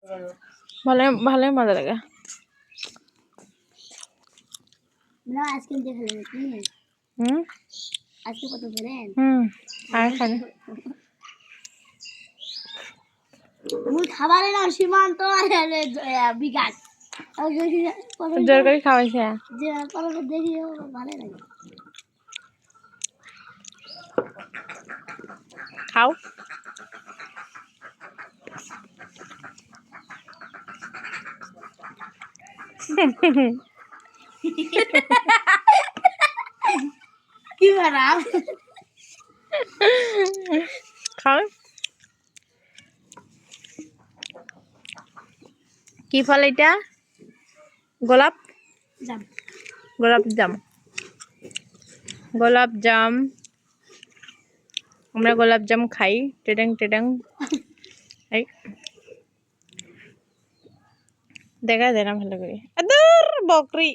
ভালো ভালো মজা লাগে না আইসক্রিম দিয়ে খেলে নাকি আজকে কত করে আর খান মুই খাবারে না সীমান্ত আর বিকাশ জোর করে খাওয়াইছে যে পরে দেখি ভালো লাগে খাও কি বানাও খাও কি ফল এটা গোলাপ জাম গোলাপ জাম গোলাপ জাম আমরা গোলাপ জাম খাই টেডাং টেডাং এই দেখা যায় না ভালো করে আদর বকরি